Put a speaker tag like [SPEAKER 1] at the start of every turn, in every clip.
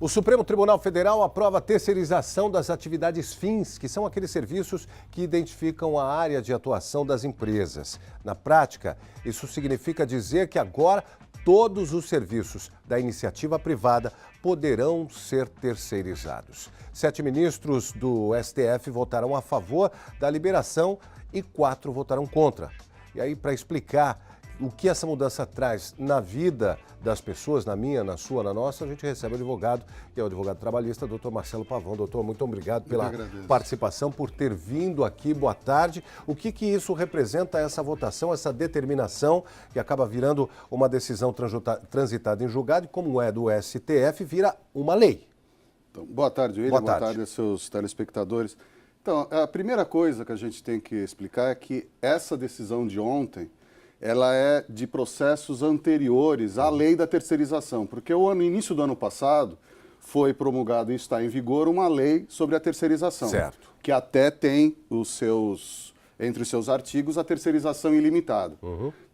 [SPEAKER 1] O Supremo Tribunal Federal aprova a terceirização das atividades fins, que são aqueles serviços que identificam a área de atuação das empresas. Na prática, isso significa dizer que agora todos os serviços da iniciativa privada poderão ser terceirizados. 7 ministros do STF votaram a favor da liberação e 4 votaram contra. E aí, para explicar o que essa mudança traz na vida das pessoas, na minha, na sua, na nossa, a gente recebe o advogado, que é o advogado trabalhista, doutor Marcelo Pavão. Doutor, muito obrigado pela participação, por ter vindo aqui. Boa tarde. O que isso representa, essa votação, essa determinação, que acaba virando uma decisão transitada em julgado, e como é do STF, vira uma lei?
[SPEAKER 2] Então, boa tarde, William. Boa tarde aos seus telespectadores. Então, a primeira coisa que a gente tem que explicar é que essa decisão de ontem, ela é de processos anteriores à lei da terceirização, porque no início do ano passado foi promulgada e está em vigor uma lei sobre a terceirização,
[SPEAKER 1] certo,
[SPEAKER 2] que até tem entre os seus artigos a terceirização ilimitada.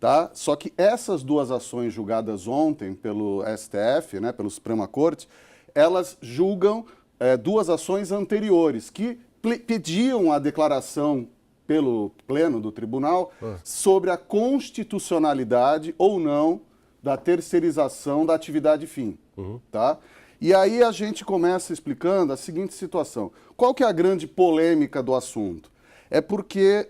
[SPEAKER 2] Tá? Só que essas duas ações julgadas ontem pelo STF, né, pelo Suprema Corte, elas julgam duas ações anteriores que pediam a declaração pelo pleno do tribunal sobre a constitucionalidade ou não da terceirização da atividade fim. Tá? E aí a gente começa explicando a seguinte situação. Qual que é a grande polêmica do assunto? É porque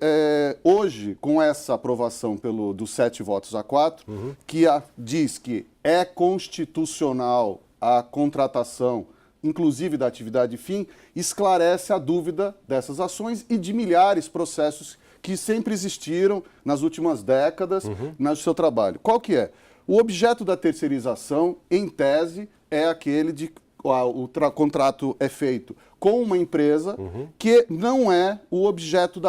[SPEAKER 2] hoje, com essa aprovação dos 7 votos a 4, que diz que é constitucional a contratação inclusive da atividade fim, esclarece a dúvida dessas ações e de milhares de processos que sempre existiram nas últimas décadas no seu trabalho. Qual que é? O objeto da terceirização, em tese, é aquele de o contrato é feito com uma empresa que não é o objeto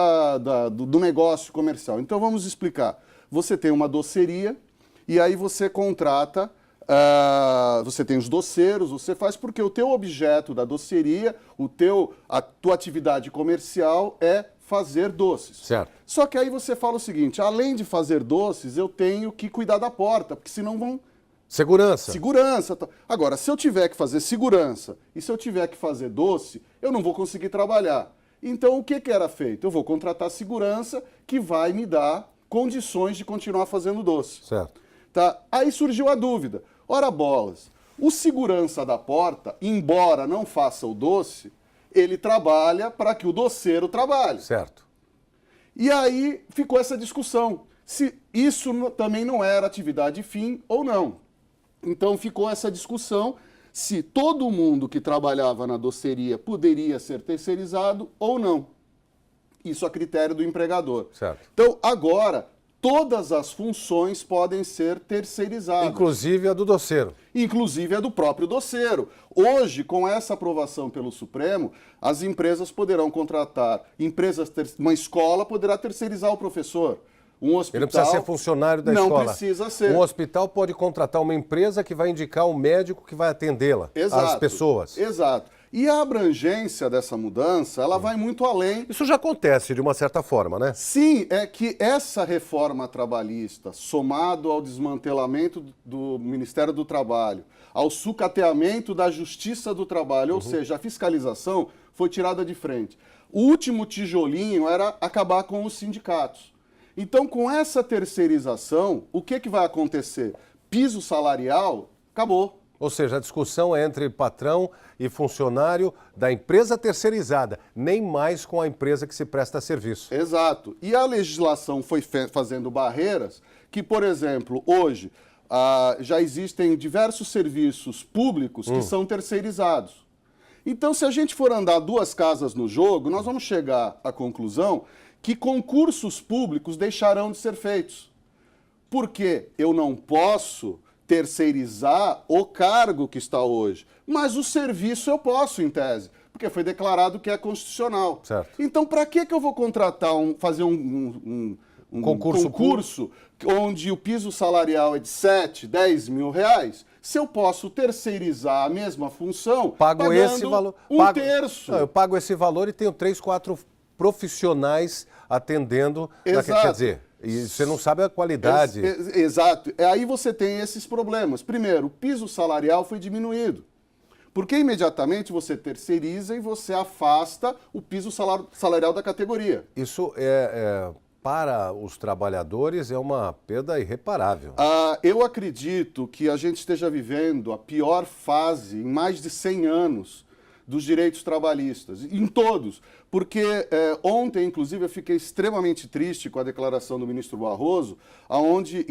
[SPEAKER 2] do negócio comercial. Então vamos explicar. Você tem uma doceria e aí você contrata. Você tem os doceiros, você faz porque o teu objeto da doceria, a tua atividade comercial é fazer doces.
[SPEAKER 1] Certo.
[SPEAKER 2] Só que aí você fala o seguinte, além de fazer doces, eu tenho que cuidar da porta, porque senão vão...
[SPEAKER 1] Segurança.
[SPEAKER 2] Segurança. Agora, se eu tiver que fazer segurança e se eu tiver que fazer doce, eu não vou conseguir trabalhar. Então, o que era feito? Eu vou contratar segurança que vai me dar condições de continuar fazendo doce.
[SPEAKER 1] Certo.
[SPEAKER 2] Tá? Aí surgiu a dúvida. Ora bolas, o segurança da porta, embora não faça o doce, ele trabalha para que o doceiro trabalhe.
[SPEAKER 1] Certo.
[SPEAKER 2] E aí ficou essa discussão, se isso também não era atividade fim ou não. Então ficou essa discussão se todo mundo que trabalhava na doceria poderia ser terceirizado ou não. Isso a critério do empregador.
[SPEAKER 1] Certo.
[SPEAKER 2] Então agora... todas as funções podem ser terceirizadas.
[SPEAKER 1] Inclusive a do doceiro.
[SPEAKER 2] Inclusive a do próprio doceiro. Hoje, com essa aprovação pelo Supremo, as empresas poderão contratar, uma escola poderá terceirizar o professor. Um hospital...
[SPEAKER 1] Ele não precisa ser funcionário da escola.
[SPEAKER 2] Não precisa ser.
[SPEAKER 1] Um hospital pode contratar uma empresa que vai indicar o médico que vai atendê-la, as pessoas.
[SPEAKER 2] Exato. E a abrangência dessa mudança, ela vai muito além...
[SPEAKER 1] Isso já acontece de uma certa forma, né?
[SPEAKER 2] Sim, é que essa reforma trabalhista, somado ao desmantelamento do Ministério do Trabalho, ao sucateamento da Justiça do Trabalho, ou seja, a fiscalização foi tirada de frente. O último tijolinho era acabar com os sindicatos. Então, com essa terceirização, o que vai acontecer? Piso salarial, acabou.
[SPEAKER 1] Ou seja, a discussão é entre patrão e funcionário da empresa terceirizada, nem mais com a empresa que se presta serviço.
[SPEAKER 2] Exato. E a legislação foi fazendo barreiras que, por exemplo, hoje já existem diversos serviços públicos que são terceirizados. Então, se a gente for andar 2 casas no jogo, nós vamos chegar à conclusão que concursos públicos deixarão de ser feitos. Porque eu não posso terceirizar o cargo que está hoje, mas o serviço eu posso, em tese, porque foi declarado que é constitucional.
[SPEAKER 1] Certo.
[SPEAKER 2] Então, para que eu vou contratar, fazer um concurso onde o piso salarial é de 7, 10 mil reais, se eu posso terceirizar a mesma função,
[SPEAKER 1] pago esse valor,
[SPEAKER 2] um terço.
[SPEAKER 1] Não, eu pago esse valor e tenho 3, 4 profissionais atendendo.
[SPEAKER 2] Exato.
[SPEAKER 1] Quer dizer, e você não sabe a qualidade.
[SPEAKER 2] Exato. Aí você tem esses problemas. Primeiro, o piso salarial foi diminuído. Porque imediatamente você terceiriza e você afasta o piso salarial da categoria.
[SPEAKER 1] Isso para os trabalhadores é uma perda irreparável.
[SPEAKER 2] Eu acredito que a gente esteja vivendo a pior fase em mais de 100 anos dos direitos trabalhistas, em todos. Porque ontem, inclusive, eu fiquei extremamente triste com a declaração do ministro Barroso,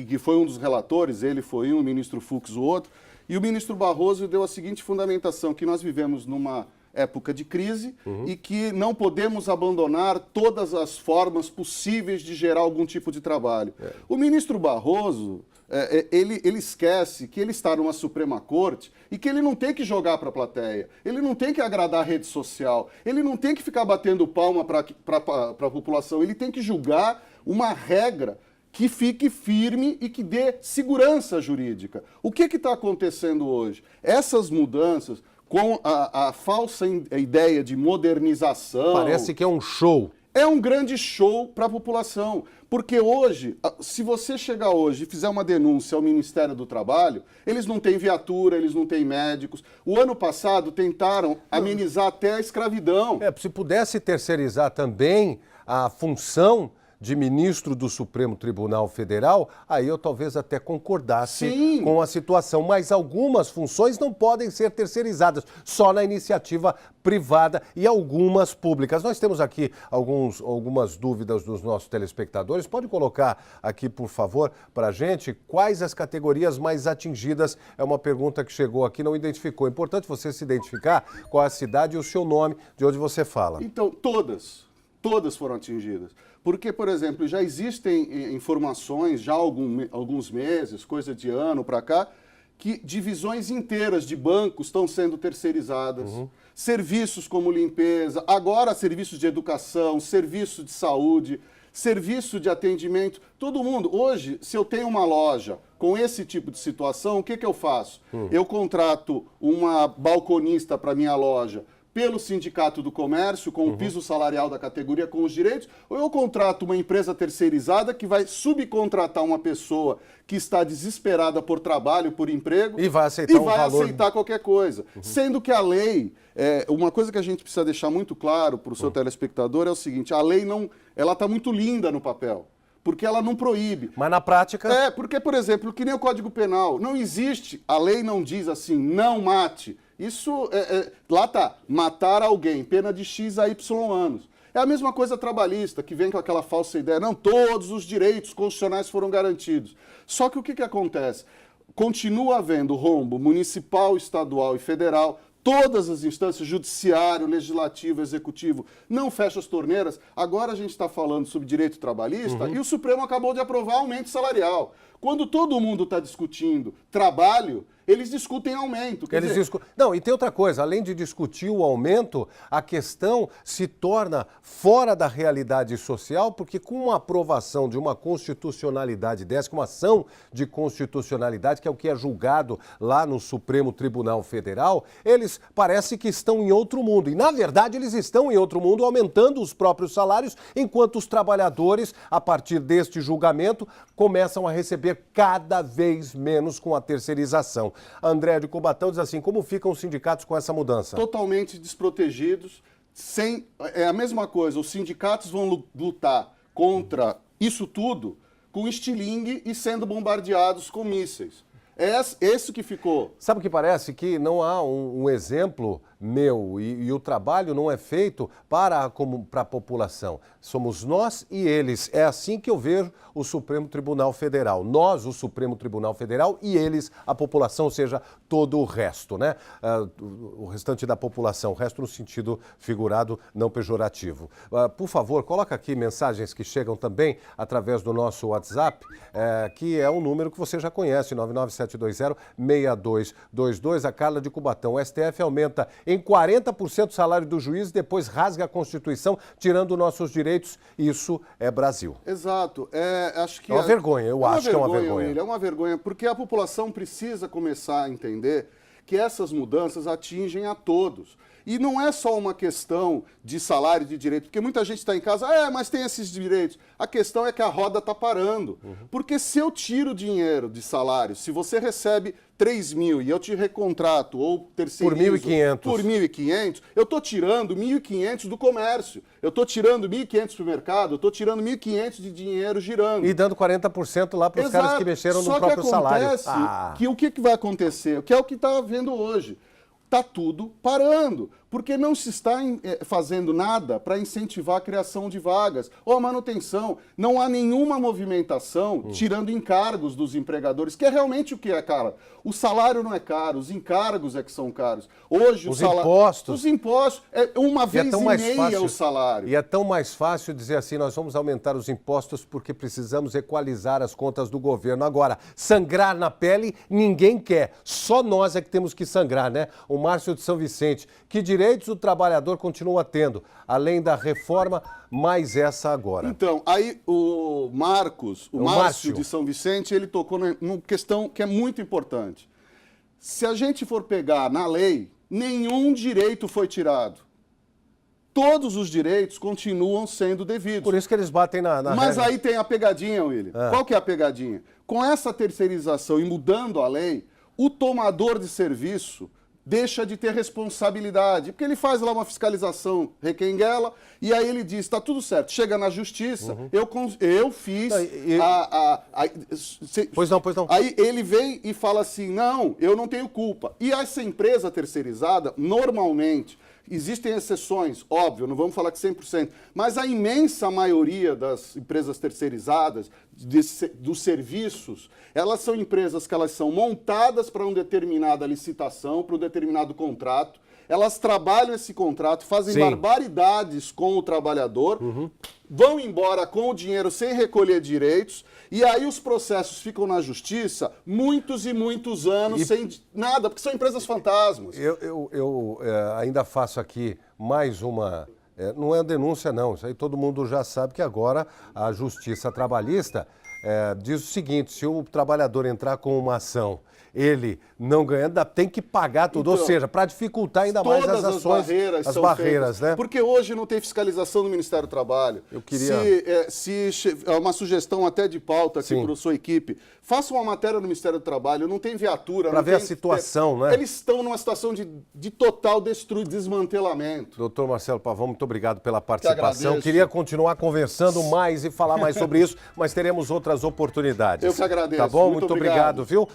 [SPEAKER 2] que foi um dos relatores, ele foi um, o ministro Fux o outro, e o ministro Barroso deu a seguinte fundamentação, que nós vivemos numa época de crise e que não podemos abandonar todas as formas possíveis de gerar algum tipo de trabalho. O ministro Barroso, ele esquece que ele está numa Suprema Corte e que ele não tem que jogar para a plateia, ele não tem que agradar a rede social, ele não tem que ficar batendo palma para a população, ele tem que julgar uma regra que fique firme e que dê segurança jurídica. O que está acontecendo hoje? Essas mudanças, com a falsa ideia de modernização...
[SPEAKER 1] Parece que é um show.
[SPEAKER 2] É um grande show para a população. Porque hoje, se você chegar hoje e fizer uma denúncia ao Ministério do Trabalho, eles não têm viatura, eles não têm médicos. O ano passado tentaram amenizar até a escravidão.
[SPEAKER 1] Se pudesse terceirizar também a função de ministro do Supremo Tribunal Federal, aí eu talvez até concordasse
[SPEAKER 2] Sim.
[SPEAKER 1] com a situação, mas algumas funções não podem ser terceirizadas, só na iniciativa privada e algumas públicas. Nós temos aqui algumas dúvidas dos nossos telespectadores. Pode colocar aqui, por favor, para a gente, quais as categorias mais atingidas? É uma pergunta que chegou aqui, não identificou. É importante você se identificar, qual é a cidade e o seu nome, de onde você fala.
[SPEAKER 2] Então, todas foram atingidas. Porque, por exemplo, já existem informações, já há alguns meses, coisa de ano para cá, que divisões inteiras de bancos estão sendo terceirizadas. Serviços como limpeza, agora serviços de educação, serviço de saúde, serviço de atendimento. Todo mundo. Hoje, se eu tenho uma loja com esse tipo de situação, o que eu faço? Eu contrato uma balconista para minha loja pelo Sindicato do Comércio, com o piso salarial da categoria, com os direitos, ou eu contrato uma empresa terceirizada que vai subcontratar uma pessoa que está desesperada por trabalho, por emprego,
[SPEAKER 1] e vai aceitar
[SPEAKER 2] aceitar qualquer coisa. Sendo que a lei, uma coisa que a gente precisa deixar muito claro para o seu telespectador é o seguinte, a lei ela está muito linda no papel, porque ela não proíbe.
[SPEAKER 1] Mas na prática...
[SPEAKER 2] Porque, por exemplo, que nem o Código Penal, não existe, a lei não diz assim, não mate. Isso, lá está, matar alguém, pena de X a Y anos. É a mesma coisa trabalhista, que vem com aquela falsa ideia, não, todos os direitos constitucionais foram garantidos. Só que o que acontece? Continua havendo rombo municipal, estadual e federal, todas as instâncias, judiciário, legislativo, executivo, não fecham as torneiras. Agora a gente está falando sobre direito trabalhista e o Supremo acabou de aprovar aumento salarial. Quando todo mundo está discutindo trabalho, eles discutem aumento.
[SPEAKER 1] Não, e tem outra coisa, além de discutir o aumento, a questão se torna fora da realidade social, porque com a aprovação de uma constitucionalidade dessa, com uma ação de constitucionalidade, que é o que é julgado lá no Supremo Tribunal Federal, eles parece que estão em outro mundo. E, na verdade, eles estão em outro mundo, aumentando os próprios salários, enquanto os trabalhadores, a partir deste julgamento, começam a receber cada vez menos com a terceirização. André de Cubatão diz assim, como ficam os sindicatos com essa mudança?
[SPEAKER 2] Totalmente desprotegidos, é a mesma coisa, os sindicatos vão lutar contra isso tudo com estilingue e sendo bombardeados com mísseis. É esse que ficou.
[SPEAKER 1] Sabe o que parece? Que não há um exemplo meu e o trabalho não é feito para a população. Somos nós e eles. É assim que eu vejo o Supremo Tribunal Federal. Nós, o Supremo Tribunal Federal, e eles, a população, ou seja, todo o resto, né? O restante da população, o resto no sentido figurado, não pejorativo. Por favor, coloca aqui mensagens que chegam também através do nosso WhatsApp, que é um número que você já conhece, 99720-6222. A Carla de Cubatão. O STF aumenta em 40% o salário do juiz, depois rasga a Constituição, tirando nossos direitos. Isso é Brasil.
[SPEAKER 2] Exato. Acho que
[SPEAKER 1] é uma vergonha, eu acho que é uma vergonha.
[SPEAKER 2] É uma vergonha, porque a população precisa começar a entender que essas mudanças atingem a todos. E não é só uma questão de salário de direito, porque muita gente está em casa, mas tem esses direitos. A questão é que a roda está parando. Porque se eu tiro dinheiro de salário, se você recebe 3 mil e eu te recontrato ou terceirizo
[SPEAKER 1] Por 1.500.
[SPEAKER 2] por 1.500, eu estou tirando 1.500 do comércio, eu estou tirando 1.500 para o mercado, eu estou tirando 1.500 de dinheiro girando.
[SPEAKER 1] E dando 40% lá para os caras que mexeram no próprio salário.
[SPEAKER 2] Só que acontece que o que vai acontecer, que é o que está havendo hoje, está tudo parando, porque não se está fazendo nada para incentivar a criação de vagas ou a manutenção. Não há nenhuma movimentação tirando encargos dos empregadores, que é realmente o que é caro. O salário não é caro, os encargos é que são caros. Hoje
[SPEAKER 1] os impostos.
[SPEAKER 2] Os impostos é uma vez e meia o salário.
[SPEAKER 1] E é tão mais fácil dizer assim, nós vamos aumentar os impostos porque precisamos equalizar as contas do governo. Agora, sangrar na pele ninguém quer. Só nós é que temos que sangrar, né? O Márcio de São Vicente, que direitos o trabalhador continua tendo, além da reforma, mais essa agora.
[SPEAKER 2] Então, aí o Márcio de São Vicente, ele tocou numa questão que é muito importante. Se a gente for pegar na lei, nenhum direito foi tirado. Todos os direitos continuam sendo devidos.
[SPEAKER 1] Por isso que eles batem na
[SPEAKER 2] Mas
[SPEAKER 1] regra.
[SPEAKER 2] aí tem a pegadinha, William. Qual que é a pegadinha? Com essa terceirização e mudando a lei, o tomador de serviço deixa de ter responsabilidade, porque ele faz lá uma fiscalização requenguela e aí ele diz, está tudo certo, chega na justiça, eu fiz
[SPEAKER 1] Pois não.
[SPEAKER 2] Aí ele vem e fala assim, não, eu não tenho culpa. E essa empresa terceirizada, normalmente, existem exceções, óbvio, não vamos falar que 100%, mas a imensa maioria das empresas terceirizadas, dos serviços, elas são empresas que elas são montadas para uma determinada licitação, para um determinado contrato, elas trabalham esse contrato, fazem barbaridades com o trabalhador, vão embora com o dinheiro sem recolher direitos, e aí os processos ficam na justiça muitos e muitos anos sem nada, porque são empresas fantasmas.
[SPEAKER 1] Eu ainda faço aqui mais uma... não é denúncia, não. Isso aí todo mundo já sabe que agora a Justiça Trabalhista diz o seguinte, se o trabalhador entrar com uma ação, ele não ganhando, tem que pagar tudo.
[SPEAKER 2] Então,
[SPEAKER 1] ou seja, para dificultar ainda mais as ações, as barreiras, né?
[SPEAKER 2] Porque hoje não tem fiscalização no Ministério do Trabalho.
[SPEAKER 1] Eu queria...
[SPEAKER 2] Se é uma sugestão até de pauta aqui para a sua equipe, faça uma matéria no Ministério do Trabalho, não tem viatura.
[SPEAKER 1] Para ver a situação, né?
[SPEAKER 2] Eles estão numa situação de total desmantelamento.
[SPEAKER 1] Doutor Marcelo Pavão, muito obrigado pela participação.
[SPEAKER 2] Que
[SPEAKER 1] Queria continuar conversando mais e falar mais sobre isso, mas teremos outras oportunidades.
[SPEAKER 2] Eu que agradeço.
[SPEAKER 1] Tá bom?
[SPEAKER 2] Muito
[SPEAKER 1] Muito obrigado, viu?